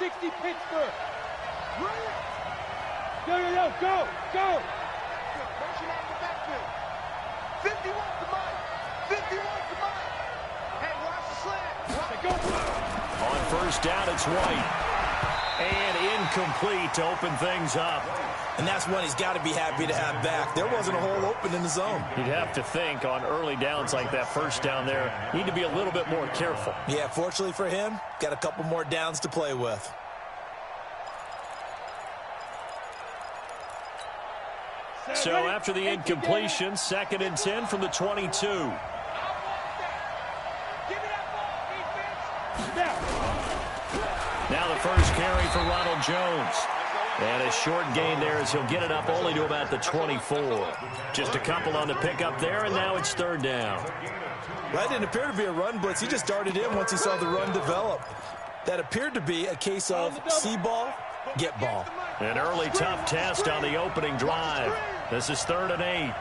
60 Pittsburgh. Yo, go. Motion out of the backfield. 51 to Mike. 51 to Mike. Hey, watch the slant. Go. On first down, it's White. And incomplete to open things up. And that's one he's got to be happy to have back. There wasn't a hole open in the zone. You'd have to think on early downs like that first down there, need to be a little bit more careful. Yeah, fortunately for him, got a couple more downs to play with. So after the incompletion, 2nd and 10 from the 22. Now the first carry for Ronald Jones. And a short gain there as he'll get it up only to about the 24. Just a couple on the pickup there, and now it's 3rd down. That didn't appear to be a run blitz. He just darted in once he saw the run develop. That appeared to be a case of see ball, get ball. An early tough test on the opening drive. This is 3rd and 8.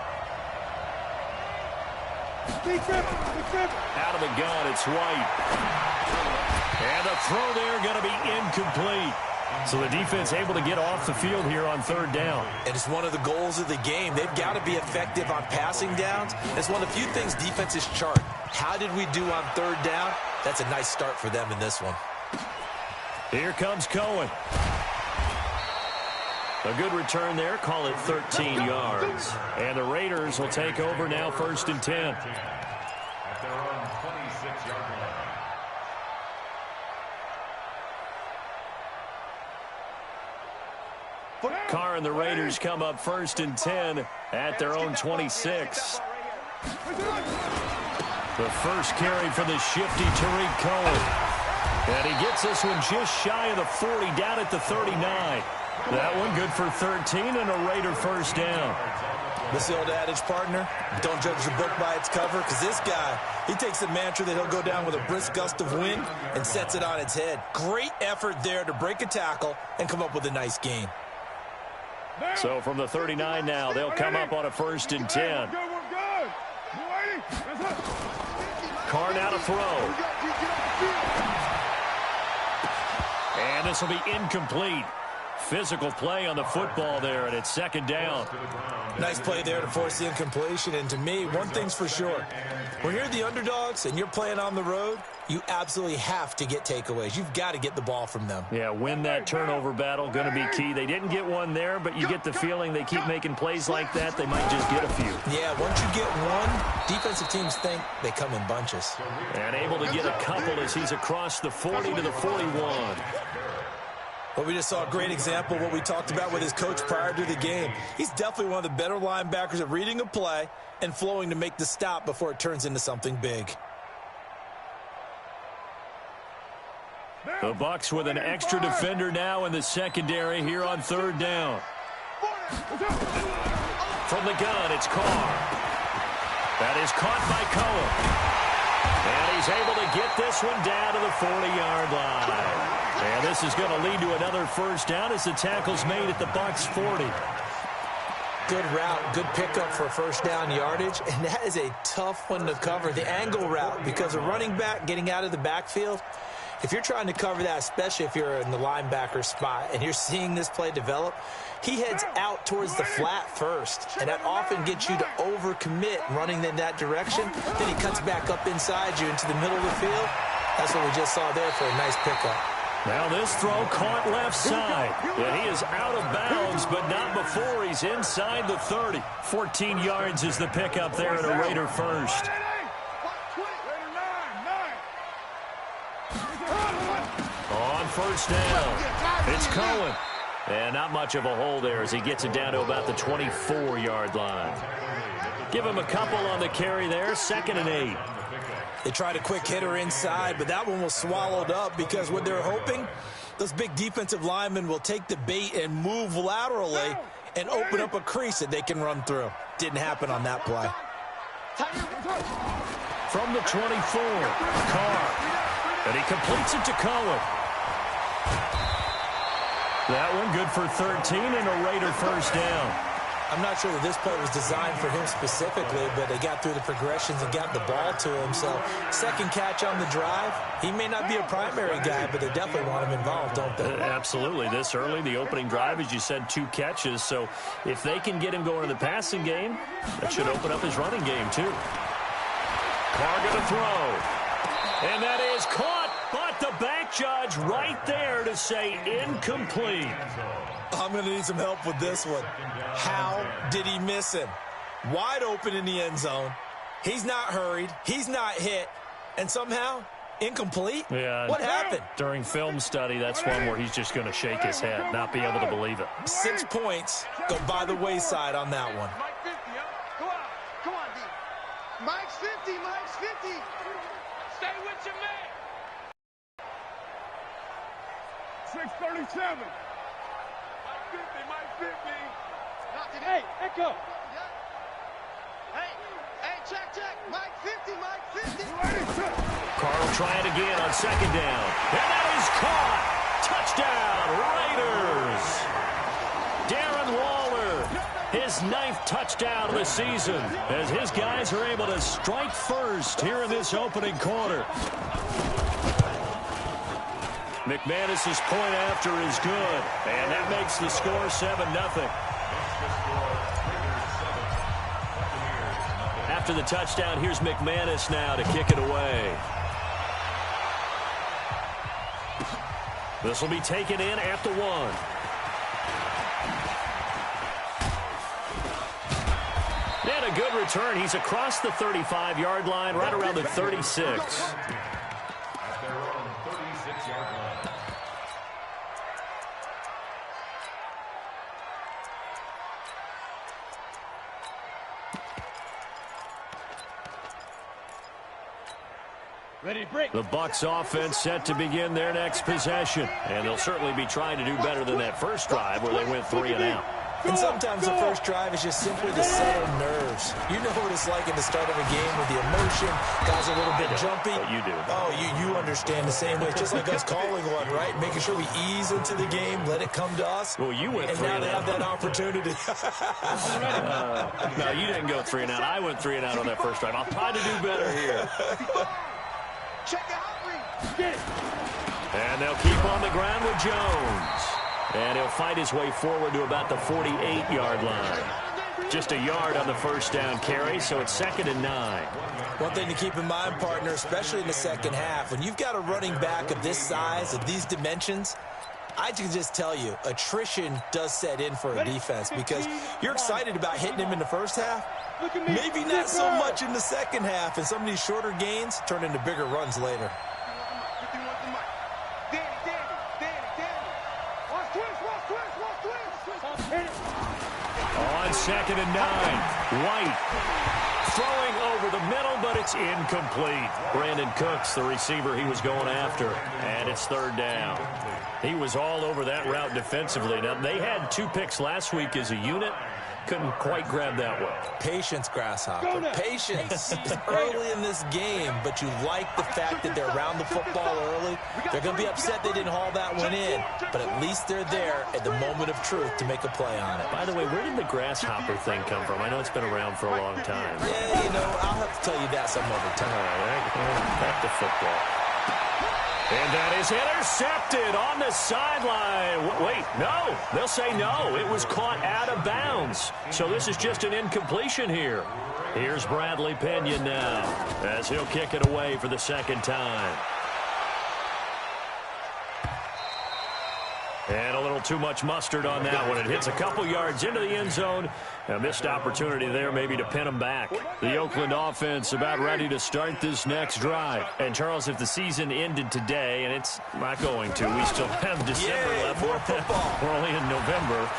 Out of the gun, it's White. And the throw there going to be incomplete. So the defense able to get off the field here on 3rd down. And it's one of the goals of the game. They've got to be effective on passing downs. It's one of the few things defenses chart. How did we do on 3rd down? That's a nice start for them in this one. Here comes Cohen. A good return there. Call it 13 yards. And the Raiders will take over now 1st and 10. At their own 26-yard line. Carr and the Raiders come up 1st and 10 at their own 26. The first carry for the shifty Tariq Cohen. And he gets this one just shy of the 40, down at the 39. That one good for 13 and a Raider first down. This the old adage, partner, don't judge the book by its cover, because this guy, he takes the mantra that he'll go down with a brisk gust of wind and sets it on its head. Great effort there to break a tackle and come up with a nice gain. So from the 39 now, they'll come up on a 1st and 10. Carr now to throw. And this will be incomplete. Physical play on the football there, and it's 2nd down. Nice play there to force the incompletion. And to me, one thing's for sure. When you're the underdogs and you're playing on the road, you absolutely have to get takeaways. You've got to get the ball from them. Yeah, win that turnover battle, going to be key. They didn't get one there, but you get the feeling they keep making plays like that, they might just get a few. Yeah, once you get one, defensive teams think they come in bunches. And able to get a couple as he's across the 40 to the 41. Well, we just saw a great example of what we talked about with his coach prior to the game. He's definitely one of the better linebackers at reading a play and flowing to make the stop before it turns into something big. The Bucs with an extra defender now in the secondary here on 3rd down. From the gun, it's Carr. That is caught by Cohen. And he's able to get this one down to the 40-yard line. And this is going to lead to another first down as the tackle's made at the Bucs 40. Good route, good pickup for first down yardage, and that is a tough one to cover, the angle route, because a running back getting out of the backfield, if you're trying to cover that, especially if you're in the linebacker spot and you're seeing this play develop, he heads out towards the flat first, and that often gets you to overcommit running in that direction. Then he cuts back up inside you into the middle of the field. That's what we just saw there for a nice pickup. Now this throw caught left side. And he is out of bounds, but not before he's inside the 30. 14 yards is the pickup there at a Raider first. On first down, it's Cohen. And not much of a hole there as he gets it down to about the 24-yard line. Give him a couple on the carry there, 2nd and 8. They tried a quick hitter inside, but that one was swallowed up because what they're hoping, those big defensive linemen will take the bait and move laterally and open up a crease that they can run through. Didn't happen on that play. From the 24, Carr. And he completes it to Cohen. That one good for 13 and a Raider first down. I'm not sure that this play was designed for him specifically, but they got through the progressions and got the ball to him. So second catch on the drive. He may not be a primary guy, but they definitely want him involved, don't they? Absolutely. This early, the opening drive, as you said, 2 catches. So if they can get him going in the passing game, that should open up his running game too. Carr going to throw. And that is caught, but the back judge right there to say incomplete. I'm going to need some help with this one. How did he miss him? Wide open in the end zone. He's not hurried. He's not hit. And somehow, incomplete? Yeah. What happened? During film study, that's one where he's just going to shake his head, not be able to believe it. 6 points go by the wayside on that one. Mike 50, huh? Come on, D. Mike's 50, Mike's 50. Stay with your man. 637. Mike 50. Hey, Echo. Hey, check. Mike 50, Mike 50. Carr will try it again on second down. And that is caught. Touchdown, Raiders. Darren Waller, his 9th touchdown of the season, as his guys are able to strike first here in this opening quarter. McManus's point after is good, and that makes the score 7-0. After the touchdown, here's McManus now to kick it away. This will be taken in at the 1. And a good return. He's across the 35-yard line, right around the 36. The Bucs offense set to begin their next possession. And they'll certainly be trying to do better than that first drive where they went 3 and out. And sometimes the first drive is just simply to settle nerves. You know what it's like at the start of a game with the emotion. Guys are a little bit jumpy. But you do. Oh, you understand the same way. It's just like us calling one, right? Making sure we ease into the game, let it come to us. Well, you went 3 and and now they out. have that opportunity. No, you didn't go 3 and out. I went 3 and out on that first drive. I'll try to do better here. Check out, Get it. And they'll keep on the ground with Jones. And he'll fight his way forward to about the 48-yard line. Just a yard on the first down carry, so it's 2nd and 9. One thing to keep in mind, partner, especially in the second half, when you've got a running back of this size, of these dimensions, I can just tell you, attrition does set in for a defense because you're excited about hitting him in the first half. Maybe not so much in the second half, and some of these shorter gains turn into bigger runs later. On 2nd and 9, White throwing over the middle, but it's incomplete. Brandon Cooks, the receiver he was going after, and it's 3rd down. He was all over that route defensively. Now, they had 2 picks last week as a unit. Couldn't quite grab that one. Patience, Grasshopper. Patience. It's early in this game, but you like the fact that they're around the football early. They're going to be upset they didn't haul that one in, but at least they're there at the moment of truth to make a play on it. By the way, where did the grasshopper thing come from? I know it's been around for a long time. Yeah, I'll have to tell you that some other time. All right, back to football. And that is intercepted on the sideline. Wait, no. They'll say no. It was caught out of bounds. So this is just an incompletion here. Here's Bradley Pinion now as he'll kick it away for the 2nd time. And a little too much mustard on that one. It hits a couple yards into the end zone. A missed opportunity there maybe to pin them back. The Oakland offense about ready to start this next drive. And, Charles, if the season ended today, and it's not going to, we still have December left. More football. We're only in November.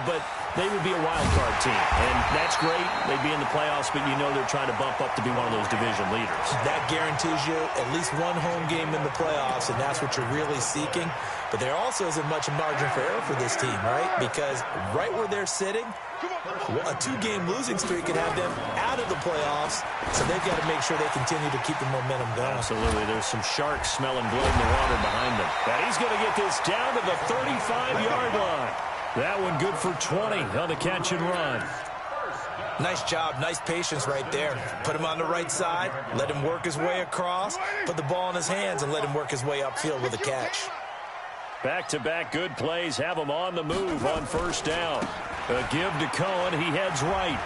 But they would be a wild card team. And that's great. They'd be in the playoffs, but you know they're trying to bump up to be one of those division leaders. That guarantees you at least one home game in the playoffs, and that's what you're really seeking. But there also isn't much margin for error for this team, right? Because right where they're sitting, a 2-game losing streak can have them out of the playoffs, so they've got to make sure they continue to keep the momentum going. Absolutely. There's some sharks smelling blood in the water behind them. But he's going to get this down to the 35-yard line. That one good for 20 on the catch and run. Nice job, nice patience right there. Put him on the right side, let him work his way across, put the ball in his hands, and let him work his way upfield with a catch. Back-to-back good plays have him on the move on first down. A give to Cohen. He heads right.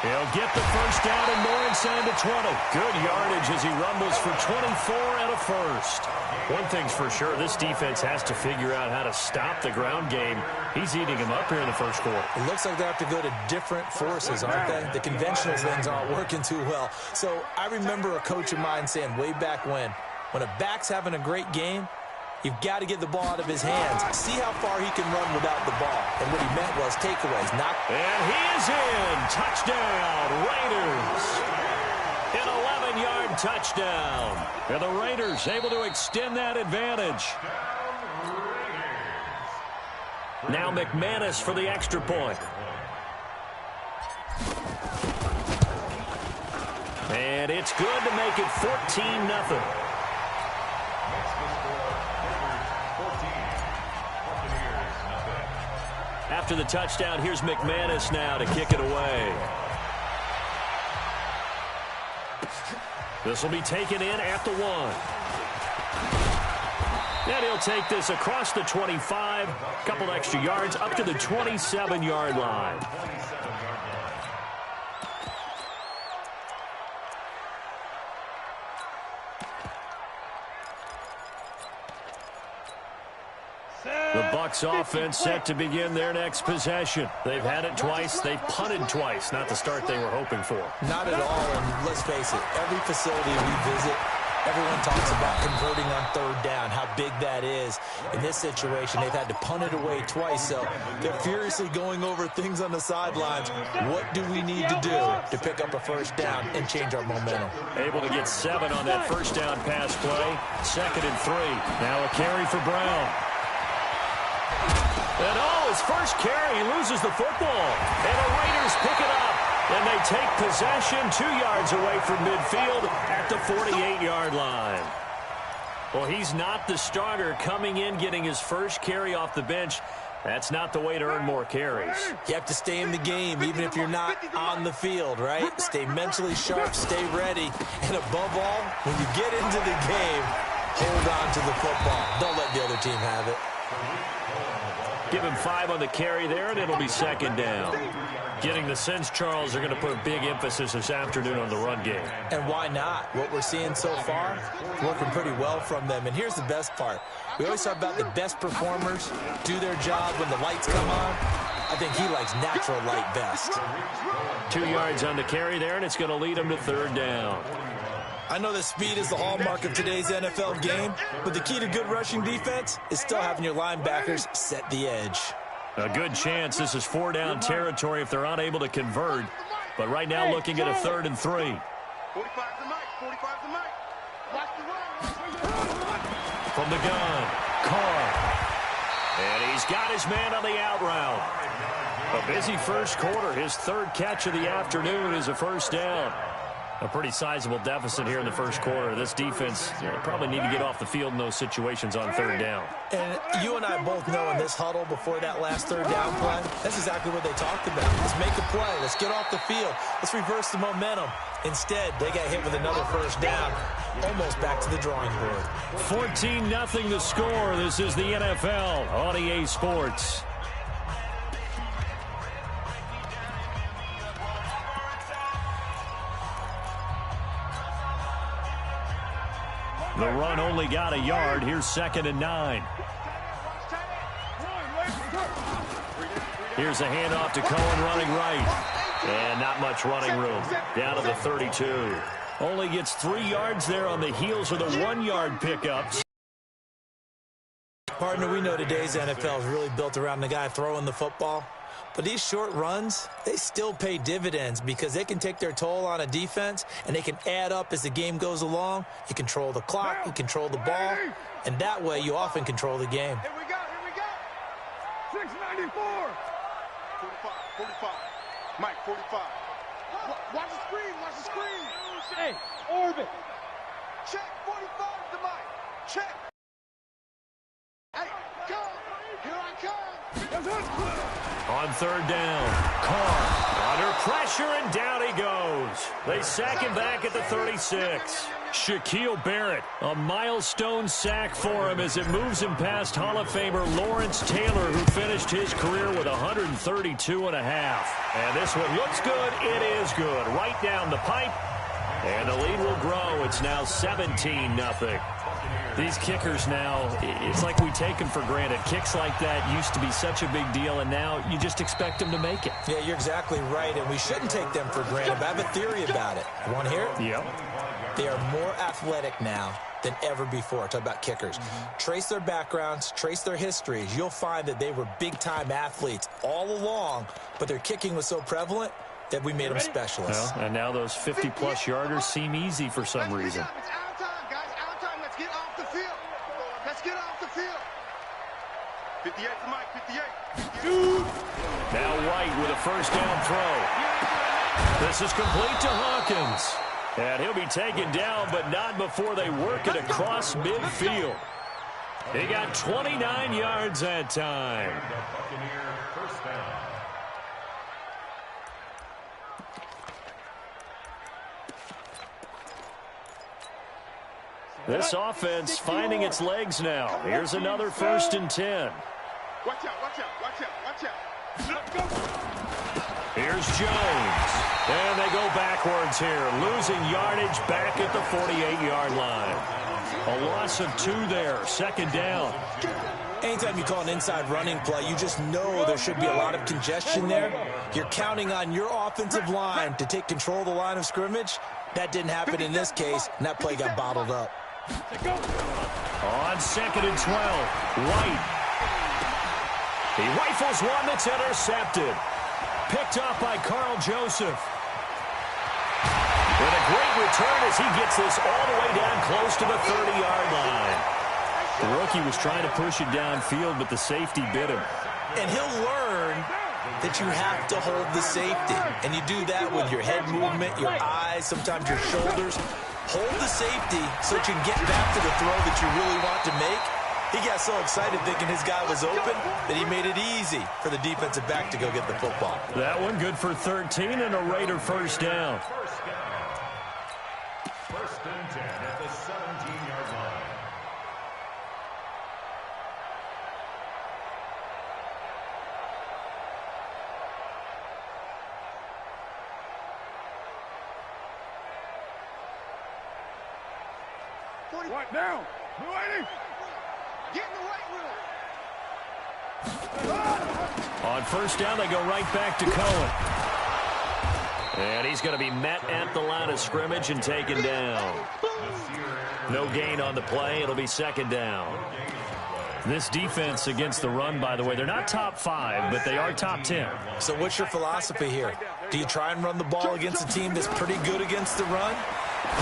He'll get the first down and more inside the 20. Good yardage as he rumbles for 24 and a first. One thing's for sure, this defense has to figure out how to stop the ground game. He's eating him up here in the first quarter. It looks like they have to go to different forces, aren't they? The conventional things aren't working too well. So I remember a coach of mine saying way back when a back's having a great game, you've got to get the ball out of his hands. See how far he can run without the ball. And what he meant was takeaways. And he is in. Touchdown, Raiders. An 11-yard touchdown. And the Raiders able to extend that advantage. Now McManus for the extra point. And it's good to make it 14-0. After the touchdown, here's McManus now to kick it away. This will be taken in at the 1. And he'll take this across the 25, couple extra yards up to the 27-yard line. The Bucs offense set to begin their next possession. They've had it twice. They've punted twice. Not the start they were hoping for. Not at all, and let's face it, every facility we visit, everyone talks about converting on third down, how big that is. In this situation, they've had to punt it away twice, so they're furiously going over things on the sidelines. What do we need to do to pick up a first down and change our momentum? Able to get 7 on that first down pass play. 2nd and 3. Now a carry for Brown. And his first carry, he loses the football. And the Raiders pick it up. And they take possession 2 yards away from midfield at the 48-yard line. Well, he's not the starter coming in, getting his first carry off the bench. That's not the way to earn more carries. You have to stay in the game, even if you're not on the field, right? Stay mentally sharp, stay ready. And above all, when you get into the game, hold on to the football. Don't let the other team have it. Give him 5 on the carry there, and it'll be 2nd down. Getting the sense, Charles, they're going to put a big emphasis this afternoon on the run game. And why not? What we're seeing so far, working pretty well from them. And here's the best part. We always talk about the best performers do their job when the lights come on. I think he likes natural light best. 2 yards on the carry there, and it's going to lead him to 3rd down. I know that speed is the hallmark of today's NFL game, but the key to good rushing defense is still having your linebackers set the edge. A good chance this is 4-down territory if they're unable to convert. But right now looking at a 3rd and 3. 45 to Mike, 45 to Mike. Watch the run. From the gun, Carr. And he's got his man on the out route. A busy first quarter. His 3rd catch of the afternoon is a first down. A pretty sizable deficit here in the first quarter. This defense probably need to get off the field in those situations on 3rd down. And you and I both know in this huddle before that last 3rd down play, that's exactly what they talked about. Let's make a play. Let's get off the field. Let's reverse the momentum. Instead, they got hit with another first down, almost back to the drawing board. 14-0 the score. This is the NFL on EA Sports. The run only got a yard. Here's 2nd and 9. Here's a handoff to Cohen running right. And not much running room. Down to the 32. Only gets 3 yards there on the heels of the 1-yard pickups. Partner, we know today's NFL is really built around the guy throwing the football. But these short runs, they still pay dividends because they can take their toll on a defense and they can add up as the game goes along. You control the clock, you control the ball, and that way you often control the game. Here we go, here we go. 694. 45, 45. Mike, 45. Watch the screen, watch the screen. Hey, orbit. Check, 45 to Mike. Check. Hey, come. Here I come. On third down, Carr under pressure, and down he goes. They sack him back at the 36. Shaquille Barrett, a milestone sack for him as it moves him past Hall of Famer Lawrence Taylor, who finished his career with 132 and a half. And this one looks good. It is good. Right down the pipe. And the lead will grow. It's now 17-0. These kickers now, it's like we take them for granted. Kicks like that used to be such a big deal, and now you just expect them to make it. Yeah, you're exactly right, and we shouldn't take them for granted, but I have a theory about it. You want to hear it? Yep. They are more athletic now than ever before. Talk about kickers. Trace their backgrounds, trace their histories. You'll find that they were big-time athletes all along, but their kicking was so prevalent that we made them specialists. Well, and now those 50-plus yarders seem easy for some reason. It's out time, guys. Out time. Let's get off the field. Let's get off the field. 58 to Mike. 58. Now White with a first down throw. This is complete to Hawkins. And he'll be taken down, but not before they work it across midfield. He got 29 yards that time. This offense finding its legs now. Here's another 1st and 10. Watch out, watch out, watch out, watch out. Here's Jones. And they go backwards here, losing yardage back at the 48-yard line. A loss of 2 there, 2nd down. Anytime you call an inside running play, you just know there should be a lot of congestion there. You're counting on your offensive line to take control of the line of scrimmage. That didn't happen in this case, and that play got bottled up. On 2nd and 12, White. He rifles one that's intercepted. Picked off by Carl Joseph. With a great return as he gets this all the way down close to the 30-yard line. The rookie was trying to push it downfield, but the safety bit him. And he'll learn that you have to hold the safety. And you do that with your head movement, your eyes, sometimes your shoulders. Hold the safety so that you can get back to the throw that you really want to make. He got so excited thinking his guy was open that he made it easy for the defensive back to go get the football. That one good for 13 and a Raider first down. First and 10 at the 17-yard line. Right now. Get in the weight room. On first down, they go right back to Cohen. And he's going to be met at the line of scrimmage and taken down. No gain on the play. It'll be 2nd down. This defense against the run, by the way, they're not top 5, but they are top 10. So what's your philosophy here? Do you try and run the ball against a team that's pretty good against the run?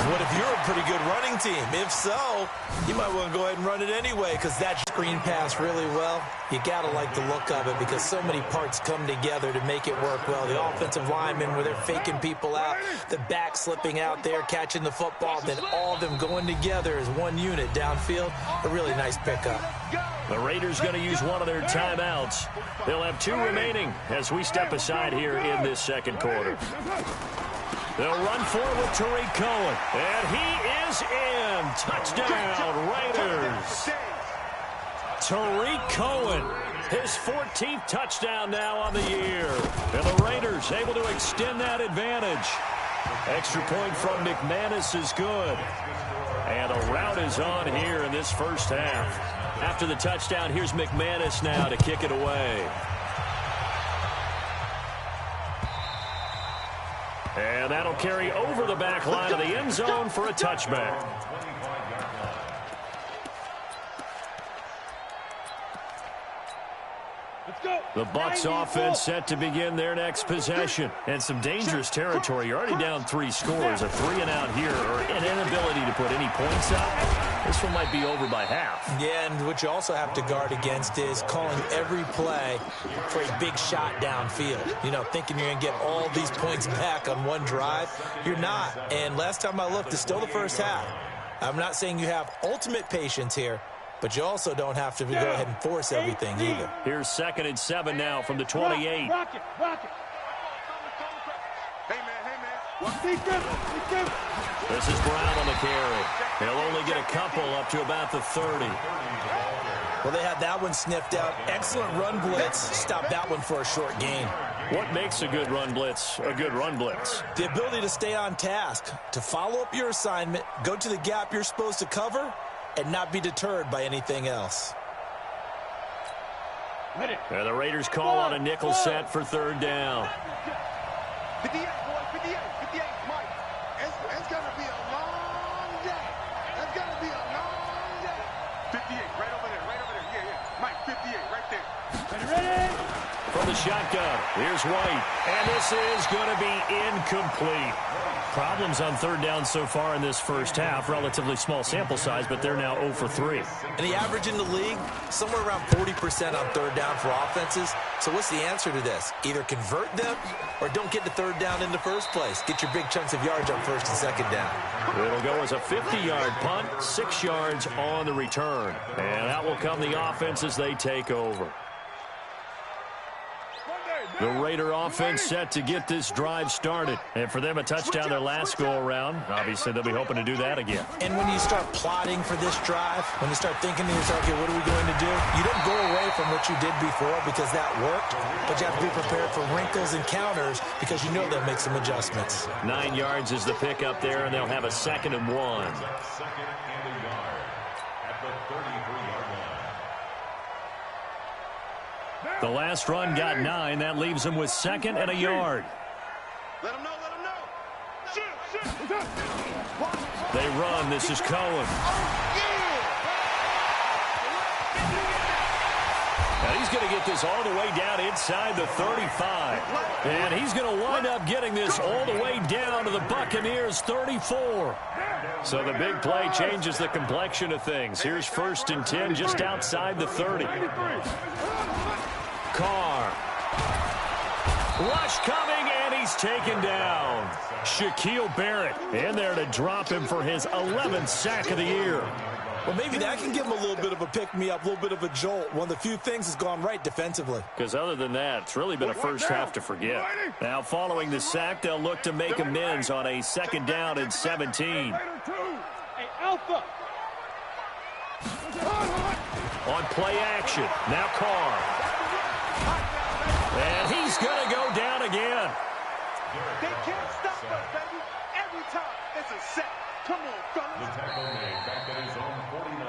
What if you're a pretty good running team? If so, you might want to go ahead and run it anyway because that screen pass really well. You got to like the look of it because so many parts come together to make it work well. The offensive linemen where they're faking people out, the back slipping out there, catching the football, then all of them going together as one unit downfield. A really nice pickup. The Raiders going to use one of their timeouts. They'll have 2 remaining as we step aside here in this 2nd quarter. They'll run forward with Tariq Cohen. And he is in. Touchdown, Raiders. Tariq Cohen, his 14th touchdown now on the year. And the Raiders able to extend that advantage. Extra point from McManus is good. And a rout is on here in this first half. After the touchdown, here's McManus now to kick it away. And that'll carry over the back line of the end zone for a touchback. The Bucs offense set to begin their next possession. And some dangerous territory. You're already down 3 scores. A 3-and-out here, or an inability to put any points up. This one might be over by half. Yeah, and what you also have to guard against is calling every play for a big shot downfield. You know, thinking you're going to get all these points back on one drive. You're not. And last time I looked, it's still the first half. I'm not saying you have ultimate patience here, but you also don't have to go ahead and force everything either. Here's 2nd and 7 now from the 28. Rock it. Hey, man. This is Brown on the carry. He'll only get a couple up to about the 30. Well, they had that one sniffed out. Excellent run blitz. Stop that one for a short gain. What makes a good run blitz a good run blitz? The ability to stay on task, to follow up your assignment, go to the gap you're supposed to cover, and not be deterred by anything else. And the Raiders call on a nickel set for 3rd down. 58, boy, 58, Mike. It's going to be a long day. It's going to be a long day. 58, right over there. Yeah. Mike, 58, right there. Ready? From the shotgun, here's White. And this is going to be incomplete. Problems on 3rd down so far in this first half. Relatively small sample size, but they're now 0 for 3. And the average in the league, somewhere around 40% on 3rd down for offenses. So what's the answer to this? Either convert them or don't get to 3rd down in the first place. Get your big chunks of yards on 1st and 2nd down. It'll go as a 50-yard punt, 6 yards on the return. And that will come the offense as they take over. The Raider offense set to get this drive started. And for them, a touchdown their last go-around. Obviously, they'll be hoping to do that again. And when you start plotting for this drive, when you start thinking to yourself, okay, what are we going to do? You don't go away from what you did before because that worked, but you have to be prepared for wrinkles and counters because you know they'll make some adjustments. 9 yards is the pick up there, and they'll have a 2nd and 1. 2nd and a yard at the 33-yard line. The last run got 9. That leaves them with 2nd and a yard. Let him know. Shoot. They run. This is Cohen. And he's going to get this all the way down inside the 35. And he's going to wind up getting this all the way down to the Buccaneers' 34. So the big play changes the complexion of things. Here's 1st and 10 just outside the 30. Carr. Rush coming, and he's taken down. Shaquille Barrett in there to drop him for his 11th sack of the year. Well, maybe that can give him a little bit of a pick-me-up, a little bit of a jolt. One of the few things that's gone right defensively. Because other than that, it's really been a first half to forget. Now, following the sack, they'll look to make amends on a 2nd down and 17. Hey, Alpha. On play action, now Carr. And he's going to go down again. They can't stop us, baby. Every time it's a set. Come on, fellas. The tackle made back at his own 49.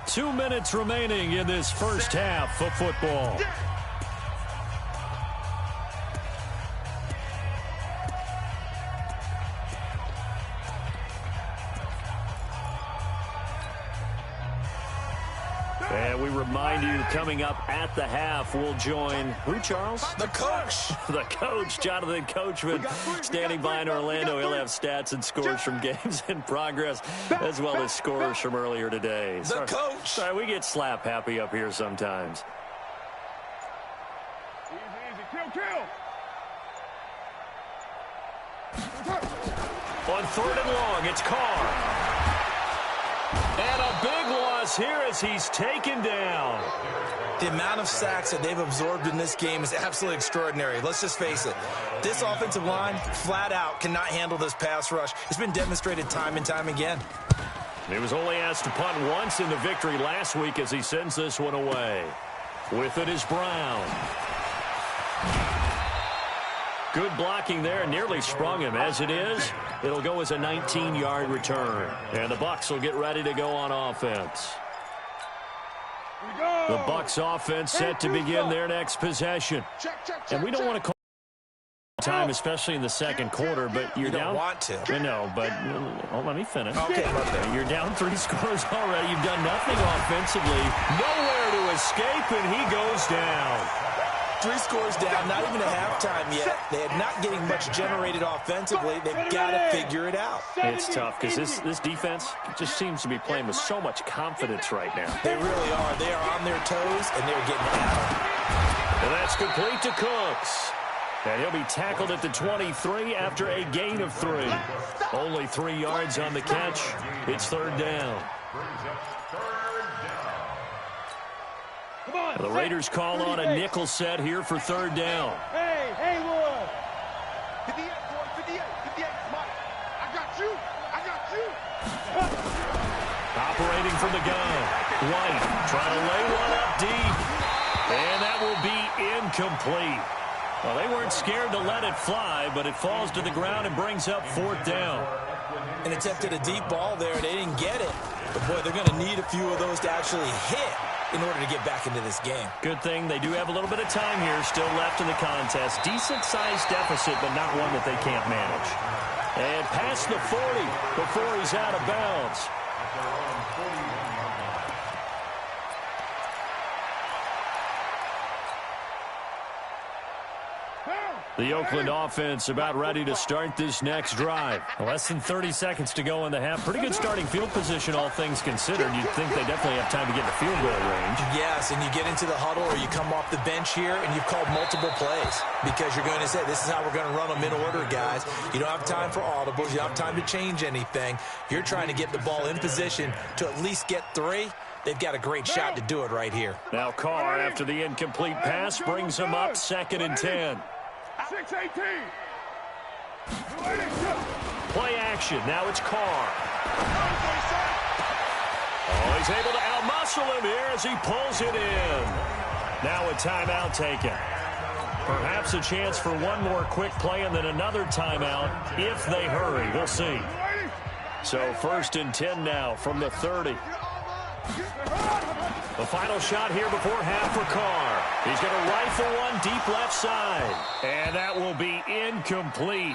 2 minutes remaining in this first half of football. And we remind you, coming up at the half, we'll join who, Charles? The coach. The coach, Jonathan Coachman, standing by in Orlando. He'll have stats and scores from games in progress, as well as scores from earlier today. The coach. Sorry, we get slap happy up here sometimes. Easy. Kill. On 3rd and long, it's Carr. And a big loss here as he's taken down. The amount of sacks that they've absorbed in this game is absolutely extraordinary. Let's just face it. This offensive line, flat out, cannot handle this pass rush. It's been demonstrated time and time again. He was only asked to punt once in the victory last week as he sends this one away. With it is Brown. Good blocking there, nearly sprung him. As it is, it'll go as a 19-yard return. And the Bucs will get ready to go on offense. The Bucs offense set to begin their next possession. And we don't want to call time, especially in the second quarter, but you're down. Don't want to. I know, but let me finish. Okay, you're down 3 scores already. You've done nothing offensively. Nowhere to escape, and he goes down. 3 scores down, not even a halftime yet. They are not getting much generated offensively. They've got to figure it out. It's tough because this defense just seems to be playing with so much confidence right now. They really are. They are on their toes, and they're getting at them. And that's complete to Cooks. And he'll be tackled at the 23 after a gain of 3. Only 3 yards on the catch. It's 3rd down. Brings up 3rd The Raiders call on a nickel set here for third down. Hey, Haywood. 58, boy, 58, 58, Mike. I got you. Operating from the gun. White trying to lay one up deep. And that will be incomplete. Well, they weren't scared to let it fly, but it falls to the ground and brings up fourth down. An attempt at a deep ball there. They didn't get it. But, boy, they're going to need a few of those to actually hit in order to get back into this game. Good thing they do have a little bit of time here still left in the contest. Decent-sized deficit, but not one that they can't manage. And past the 40 before he's out of bounds. The Oakland offense about ready to start this next drive. Less than 30 seconds to go in the half. Pretty good starting field position, all things considered. You'd think they definitely have time to get in the field goal range. Yes, and you get into the huddle or you come off the bench here and you've called multiple plays because you're going to say, this is how we're going to run them in order, guys. You don't have time for audibles. You don't have time to change anything. You're trying to get the ball in position to at least get 3. They've got a great shot to do it right here. Now Carr, after the incomplete pass, brings him up 2nd and 10. 6-18. Play action. Now it's Carr. Oh, he's able to outmuscle him here as he pulls it in. Now a timeout taken. Perhaps a chance for one more quick play and then another timeout if they hurry. We'll see. So 1st and 10 now from the 30. The final shot here before half for Carr. He's going to rifle one deep left side. And that will be incomplete.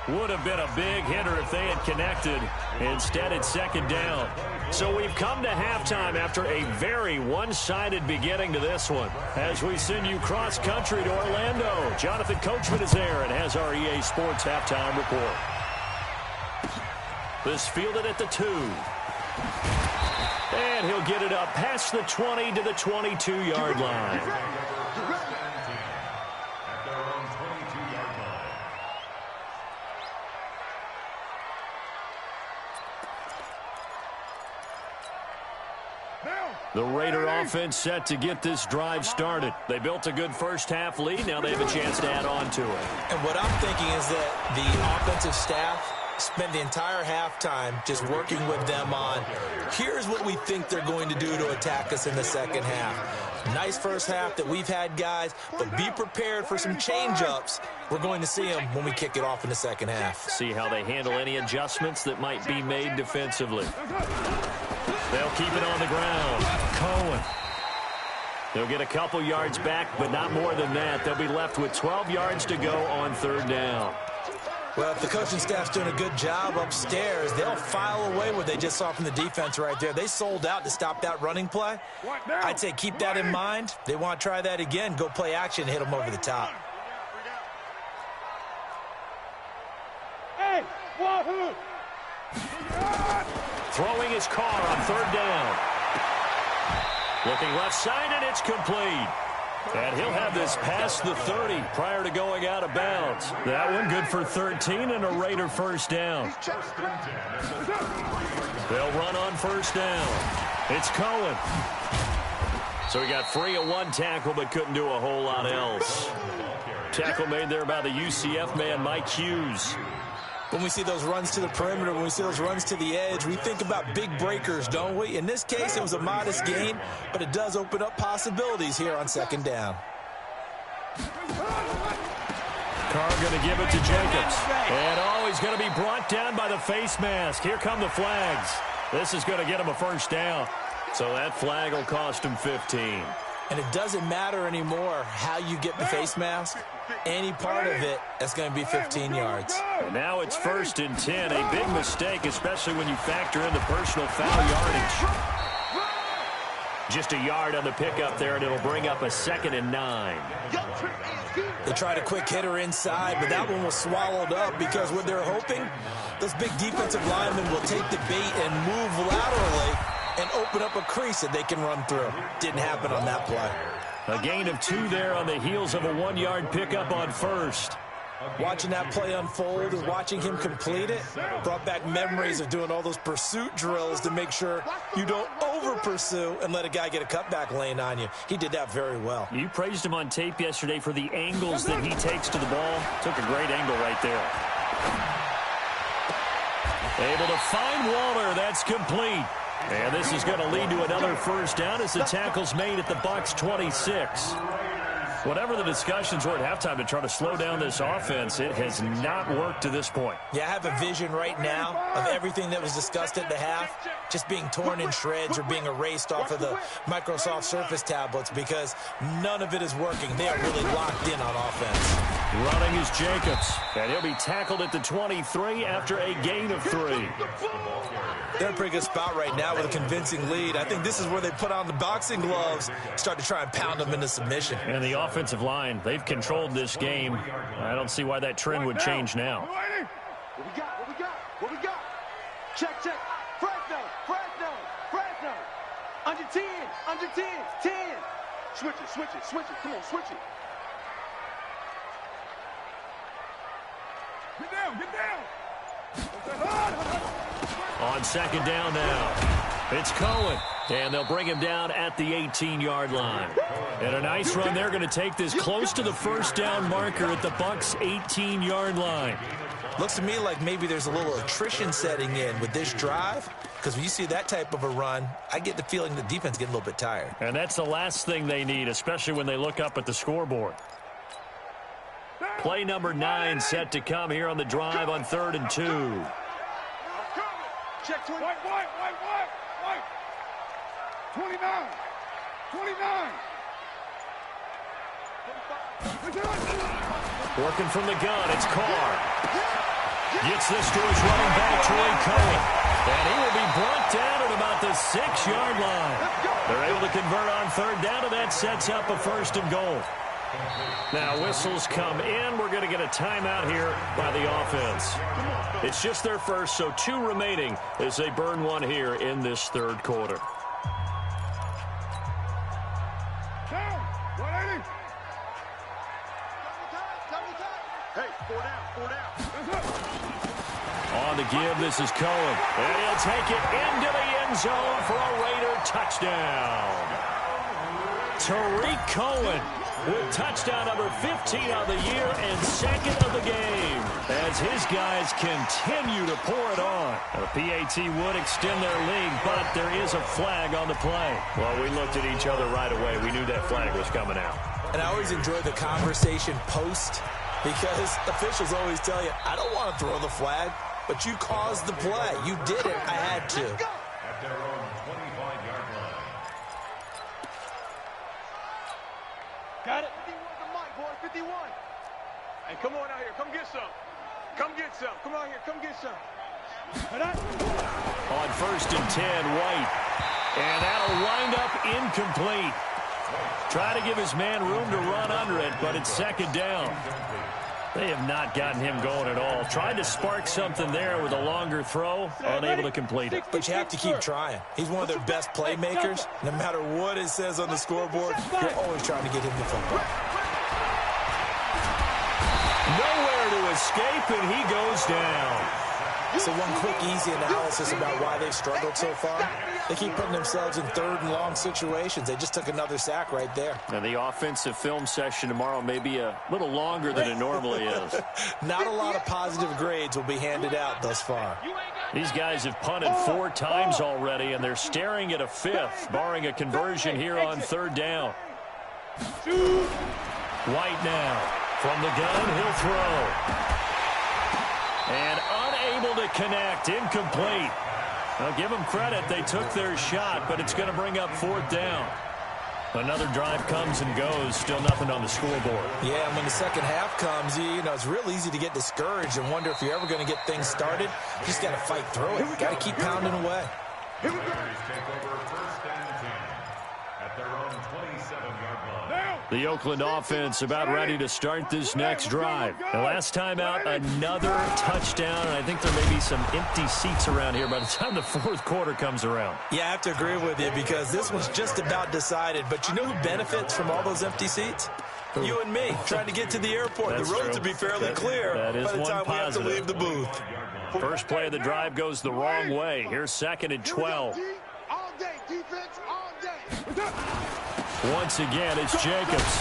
Would have been a big hitter if they had connected. Instead, it's 2nd down. So we've come to halftime after a very one-sided beginning to this one. As we send you cross-country to Orlando, Jonathan Coachman is there and has our EA Sports halftime report. This fielded at the 2. And he'll get it up past the 20 to the 22-yard line. The Raider offense set to get this drive started. They built a good first-half lead. Now they have a chance to add on to it. And what I'm thinking is that the offensive staff spend the entire halftime just working with them on, here's what we think they're going to do to attack us in the second half. Nice first half that we've had, guys, but be prepared for some change-ups. We're going to see them when we kick it off in the second half. See how they handle any adjustments that might be made defensively. They'll keep it on the ground. Cohen. They'll get a couple yards back, but not more than that. They'll be left with 12 yards to go on 3rd down. Well, if the coaching staff's doing a good job upstairs, they'll file away what they just saw from the defense right there. They sold out to stop that running play. I'd say keep that in mind. They want to try that again. Go play action and hit them over the top. Hey, wahoo! Throwing his Carr on 3rd down. Looking left side, and it's complete. And he'll have this past the 30 prior to going out of bounds. That one good for 13 and a Raider first down. They'll run on 1st down. It's Cohen. So he got free of one tackle but couldn't do a whole lot else. Tackle made there by the UCF man, Mike Hughes. When we see those runs to the perimeter, when we see those runs to the edge, we think about big breakers, don't we? In this case, it was a modest gain, but it does open up possibilities here on 2nd down. Carr going to give it to Jacobs. And, he's going to be brought down by the face mask. Here come the flags. This is going to get him a first down. So that flag will cost him 15. And it doesn't matter anymore how you get the face mask. Any part of it, that's going to be 15 yards. And now it's 1st and 10. A big mistake, especially when you factor in the personal foul yardage. Just a yard on the pickup there, and it'll bring up a 2nd and 9. They tried a quick hitter inside, but that one was swallowed up because what they're hoping, those big defensive linemen will take the bait and move laterally and open up a crease that they can run through. Didn't happen on that play. A gain of 2 there on the heels of a 1-yard pickup on 1st. Watching that play unfold and watching him complete it brought back memories of doing all those pursuit drills to make sure you don't over-pursue and let a guy get a cutback lane on you. He did that very well. You praised him on tape yesterday for the angles that he takes to the ball. Took a great angle right there. Able to find Waller. That's complete. And this is going to lead to another first down as the tackle's made at the Bucs 26. Whatever the discussions were at halftime to try to slow down this offense, it has not worked to this point. Yeah, I have a vision right now of everything that was discussed at the half just being torn in shreds or being erased off of the Microsoft Surface tablets because none of it is working. They are really locked in on offense. Running is Jacobs, and he'll be tackled at the 23 after a gain of 3. They're in a pretty good spot right now with a convincing lead. I think this is where they put on the boxing gloves, start to try and pound them into submission. And the offensive line, they've controlled this game. I don't see why that trend would change now. What we got? What we got? What we got? Check. Fresno. Under 10. 10. Switch it. Come on, switch it. Get down. On second down now, it's Cohen, and they'll bring him down at the 18-yard line. And a nice run. They're going to take this close to the first down marker at the Bucs 18-yard line. Looks to me like maybe there's a little attrition setting in with this drive, because when you see that type of a run, I get the feeling the defense getting a little bit tired. And that's the last thing they need, especially when they look up at the scoreboard. Play number 9 set to come here on the drive on 3rd and 2. Check 20. White. 29. Working from the gun, it's Carr. Gets this to his running back, Troy Cohen. And he will be brought down at about the 6-yard line. They're able to convert on 3rd down, and that sets up a 1st and goal. Now whistles come in. We're going to get a timeout here by the offense. It's just their first, so 2 remaining as they burn one here in this 3rd quarter. Down. 180. Hey, 4 down. On the give, this is Cohen. And he'll take it into the end zone for a Raider touchdown. Tariq Cohen with touchdown number 15 of the year and 2nd of the game as his guys continue to pour it on. The PAT would extend their lead, but there is a flag on the play. Well, we looked at each other right away. We knew that flag was coming out. And I always enjoy the conversation post because officials always tell you, I don't want to throw the flag, but you caused the play. You did it. I had to. At their own 25-yard line. Got it. 51 to Mike, boy. 51. Hey, come on out here. Come get some. Come on here. Come get some. On 1st and 10, White. And that'll wind up incomplete. Try to give his man room to run under it, but it's 2nd down. They have not gotten him going at all. Tried to spark something there with a longer throw, unable to complete it. But you have to keep trying. He's one of their best playmakers. No matter what it says on the scoreboard, you're always trying to get him the football. Nowhere to escape, and he goes down. So one quick, easy analysis about why they've struggled so far. They keep putting themselves in 3rd and long situations. They just took another sack right there. And the offensive film session tomorrow may be a little longer than it normally is. Not a lot of positive grades will be handed out thus far. These guys have punted 4 times already, and they're staring at a 5th, barring a conversion here on 3rd down. White now. From the gun, he'll throw. And unable to connect, incomplete. I'll give them credit. They took their shot, but it's going to bring up 4th down. Another drive comes and goes. Still nothing on the scoreboard. Yeah, and when the second half comes, you know, it's real easy to get discouraged and wonder if you're ever going to get things started. You just got to fight through it. Got to keep pounding away. Raiders take over 1st and 10 at their own 27-yard line. The Oakland offense about ready to start this next drive. The last time out, another touchdown, and I think there may be some empty seats around here by the time the 4th quarter comes around. Yeah, I have to agree with you because this one's just about decided. But you know who benefits from all those empty seats? You and me, trying to get to the airport. That's the roads true. will be fairly clear that is by the one time we have to positive. leave the booth. First play of the drive goes the wrong way. Here's 2nd and 12. All day, defense, all day. Once again, it's Jacobs.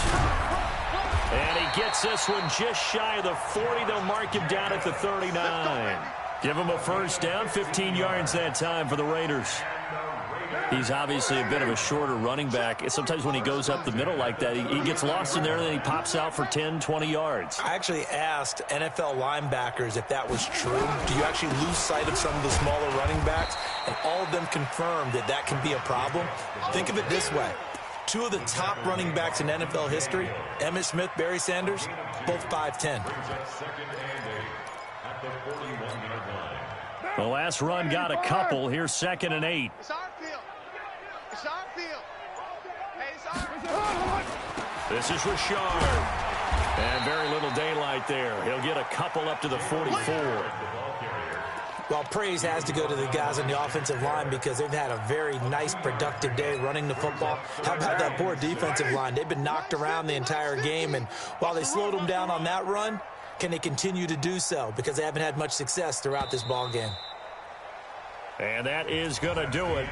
And he gets this one just shy of the 40. They'll mark him down at the 39. Give him a first down, 15 yards that time for the Raiders. He's obviously a bit of a shorter running back. Sometimes when he goes up the middle like that, he gets lost in there, and then he pops out for 10, 20 yards. I actually asked NFL linebackers if that was true. Do you actually lose sight of some of the smaller running backs? And all of them confirmed that that can be a problem. Think of it this way. 2 of the top running backs in NFL history, Emmitt Smith, Barry Sanders, both 5'10". The last run got a couple. Here's 2nd and 8. It's our field. It's our field. Hey, it's our field. This is Richard. And very little daylight there. He'll get a couple up to the 44. Well, praise has to go to the guys on the offensive line because they've had a very nice, productive day running the football. How about that poor defensive line? They've been knocked around the entire game, and while they slowed them down on that run, can they continue to do so? Because they haven't had much success throughout this ball game. And that is going to do it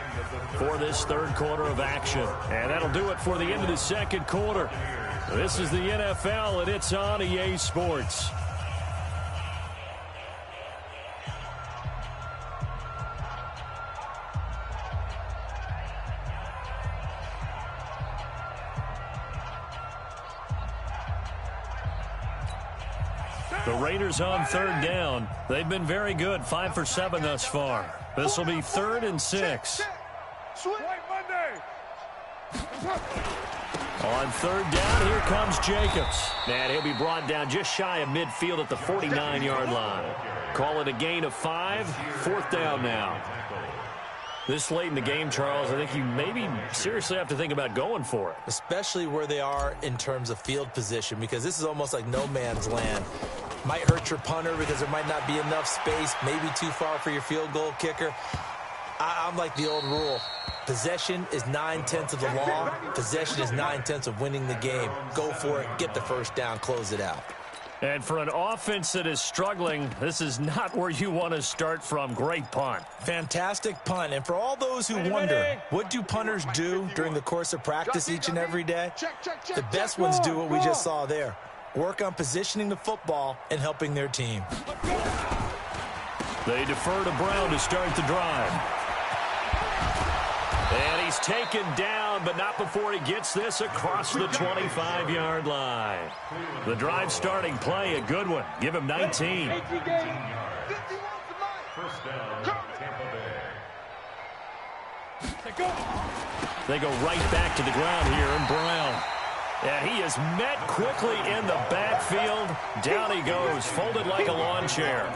for this third quarter of action. And that'll do it for the end of the second quarter. This is the NFL, and it's on EA Sports. The Raiders on 3rd down. They've been very good, 5 for 7 thus far. This will be 3rd and 6. White Monday. On 3rd down, here comes Jacobs. And he'll be brought down just shy of midfield at the 49-yard line. Call it a gain of 5. 4th down now. This late in the game, Charles, I think you maybe seriously have to think about going for it. Especially where they are in terms of field position, because this is almost like no man's land. Might hurt your punter because there might not be enough space, maybe too far for your field goal kicker. I'm like the old rule. Possession is 9/10 of the law. Possession is 9/10 of winning the game. Go for it. Get the first down. Close it out. And for an offense that is struggling, this is not where you want to start from. Great punt. Fantastic punt. And for all those who wonder, what do punters do during the course of practice each and every day? The best ones do what we just saw there. Work on positioning the football and helping their team. They defer to Brown to start the drive. And he's taken down, but not before he gets this across the 25-yard line. The drive starting play, a good one. Give him 19. First down, Tampa Bay. They go right back to the ground here, and Brown. And he is met quickly in the backfield. Down he goes, folded like a lawn chair.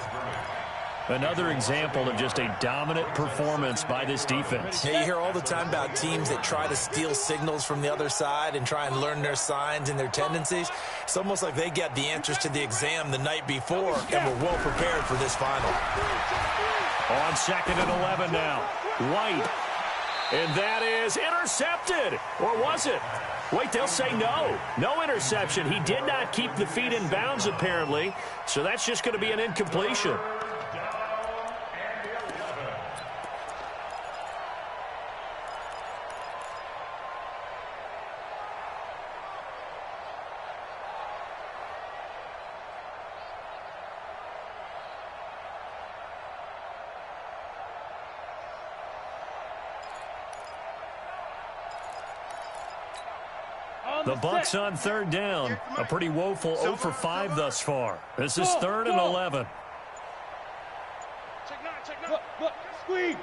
Another example of just a dominant performance by this defense. Yeah, you hear all the time about teams that try to steal signals from the other side and try and learn their signs and their tendencies. It's almost like they get the answers to the exam the night before and were well prepared for this final. On 2nd and 11 now. White. And that is intercepted. Or was it? Wait, they'll say no. No interception. He did not keep the feet in bounds, apparently. So that's just going to be an incompletion. The Bucs on 3rd down. A pretty woeful 0 for 5 thus far. This is 3rd and 11. Look, squeeze.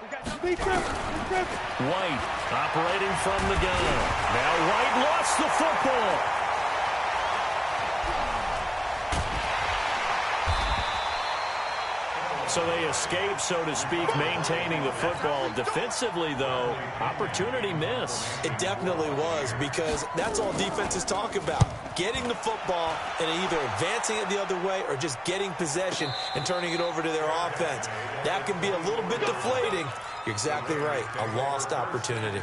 We got White operating from the gun. Now White lost the football. So they escape, so to speak, maintaining the football. Defensively, though, opportunity miss. It definitely was, because that's all defenses talk about. Getting the football and either advancing it the other way or just getting possession and turning it over to their offense. That can be a little bit deflating. You're exactly right. A lost opportunity.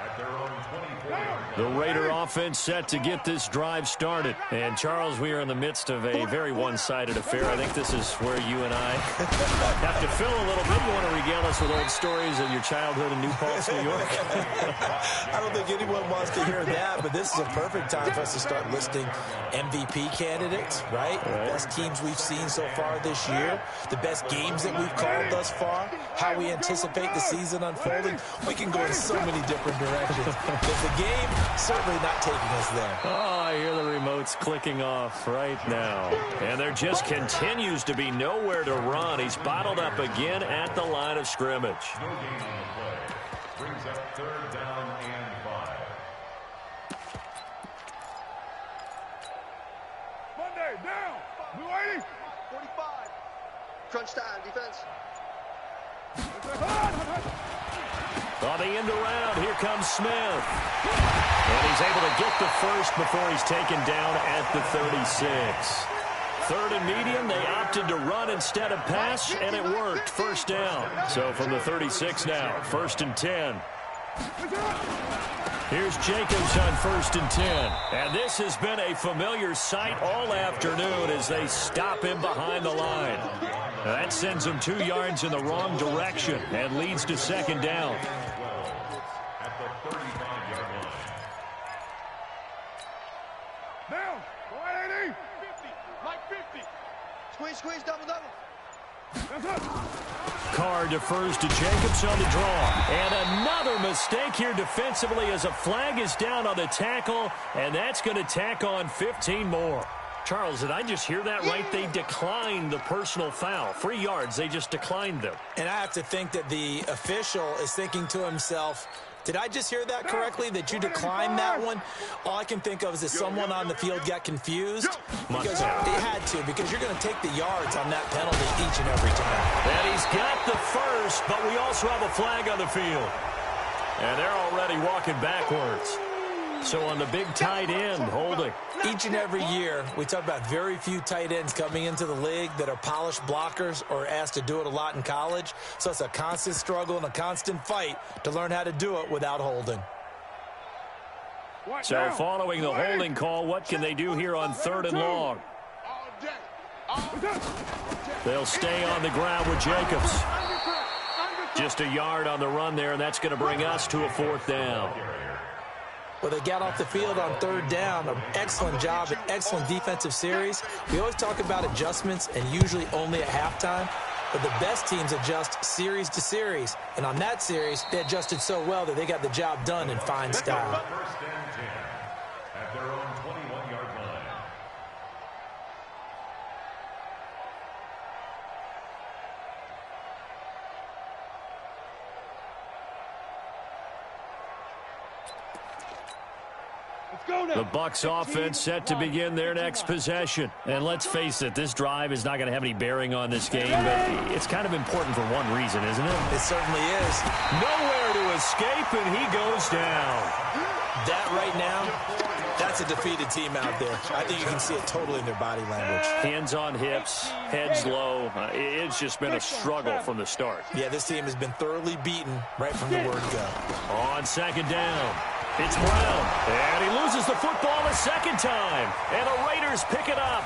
At their own 24-yard line. The Raider offense set to get this drive started. And, Charles, we are in the midst of a very one-sided affair. I think this is where you and I have to fill a little bit. You want to regale us with old stories of your childhood in New Paltz, New York? I don't think anyone wants to hear that, but this is a perfect time for us to start listing MVP candidates, right? The best teams we've seen so far this year, the best games that we've called thus far, how we anticipate the season unfolding. We can go in so many different directions. But the game, certainly not taking us there. Oh, I hear the remotes clicking off right now. And there just continues to be nowhere to run. He's bottled up again at the line of scrimmage. No gain on the play. Brings up 3rd down and 5. Monday, down. Blue 80. 45. Crunch time, defense. On the end around, here comes Smith. And he's able to get the first before he's taken down at the 36. 3rd and medium, they opted to run instead of pass, and it worked. 1st down. So from the 36 now, 1st and 10. Here's Jacobs on 1st and 10. And this has been a familiar sight all afternoon as they stop him behind the line. That sends him 2 yards in the wrong direction and leads to 2nd down. At the 35-yard line. Down. 180. 50. Like 50. Squeeze, double. That's up. Carr defers to Jacobs on the draw. And another mistake here defensively as a flag is down on the tackle, and that's going to tack on 15 more. Charles, did I just hear that right? They declined the personal foul. 3 yards, they just declined them. And I have to think that the official is thinking to himself, did I just hear that correctly, that you declined that one? All I can think of is that someone on the field got confused. Because it had to, because you're going to take the yards on that penalty each and every time. And he's got the first, but we also have a flag on the field. And they're already walking backwards. So on the big tight end, holding. Each and every year, we talk about very few tight ends coming into the league that are polished blockers or asked to do it a lot in college. So it's a constant struggle and a constant fight to learn how to do it without holding. So following the holding call, what can they do here on 3rd and long? They'll stay on the ground with Jacobs. Just a yard on the run there, and that's going to bring us to a 4th down. Well, they got off the field on 3rd down. An excellent job, an excellent defensive series. We always talk about adjustments and usually only at halftime. But the best teams adjust series to series. And on that series, they adjusted so well that they got the job done in fine style. 1st and 10 at their own 21-yard line. The Bucs offense set to begin their next possession. And let's face it, this drive is not going to have any bearing on this game, but it's kind of important for one reason, isn't it? It certainly is. Nowhere to escape, and he goes down. That right now, that's a defeated team out there. I think you can see it totally in their body language. Hands on hips, heads low. It's just been a struggle from the start. Yeah, this team has been thoroughly beaten right from the word go. On 2nd down. It's Brown, and he loses the football a 2nd time, and the Raiders pick it up.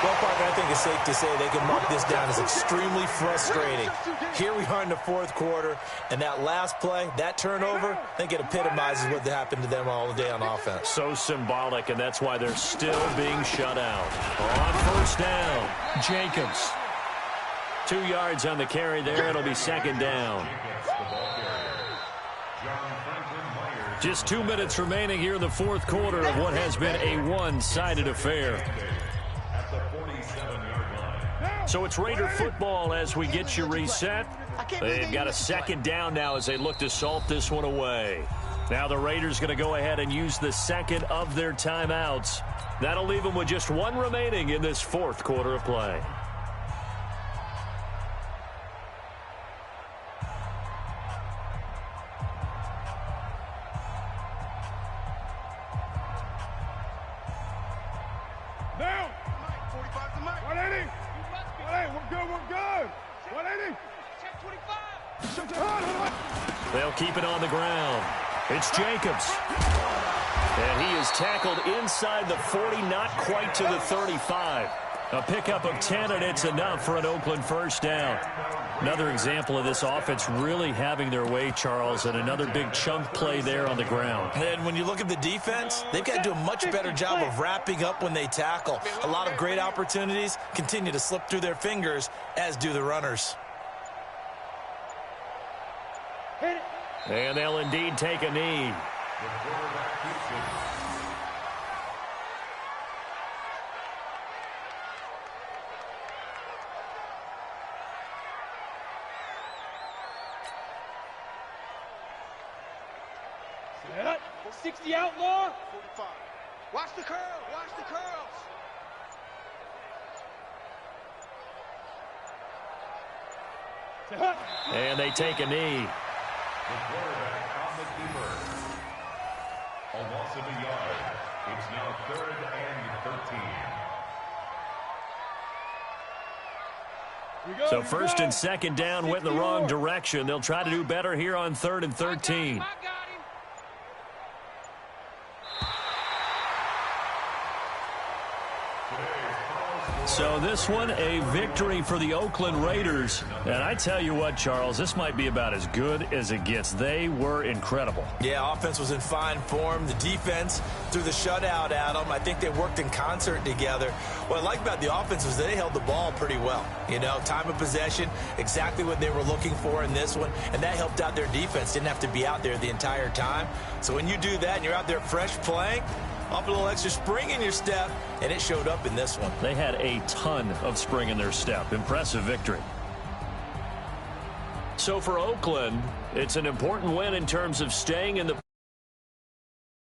Well, Parker, I think it's safe to say they can mark this down as extremely frustrating. Here we are in the 4th quarter, and that last play, that turnover, I think it epitomizes what happened to them all day on offense. So symbolic, and that's why they're still being shut out. On 1st down, Jacobs. 2 yards on the carry there. It'll be 2nd down. Just 2 minutes remaining here in the 4th quarter of what has been a one-sided affair. So it's Raider football as we get you reset. They've got a 2nd down now as they look to salt this one away. Now the Raiders going to go ahead and use the 2nd of their timeouts. That'll leave them with just 1 remaining in this 4th quarter of play. Down. 45 to Mike. 180. 180. We're good. 180. Check 25. They'll keep it on the ground. It's Jacobs. And he is tackled inside the 40, not quite to the 35. A pickup of 10, and it's enough for an Oakland first down. Another example of this offense really having their way, Charles, and another big chunk play there on the ground. And when you look at the defense, they've got to do a much better job of wrapping up when they tackle. A lot of great opportunities continue to slip through their fingers, as do the runners. And they'll indeed take a knee. Set. 60 outlaw. 45. Watch the curl. Watch the curls. Set. And they take a knee. The quarterback on the keeper. A loss of a yard. It's now 3rd and 13. So first and second down went in the wrong direction. They'll try to do better here on 3rd and 13. So this one, a victory for the Oakland Raiders. And I tell you what, Charles, this might be about as good as it gets. They were incredible. Yeah, offense was in fine form. The defense threw the shutout at them. I think they worked in concert together. What I like about the offense was they held the ball pretty well. You know, time of possession, exactly what they were looking for in this one. And that helped out their defense. Didn't have to be out there the entire time. So when you do that and you're out there fresh playing, up a little extra spring in your step, and it showed up in this one. They had a ton of spring in their step. Impressive victory. So for Oakland, it's an important win in terms of staying in the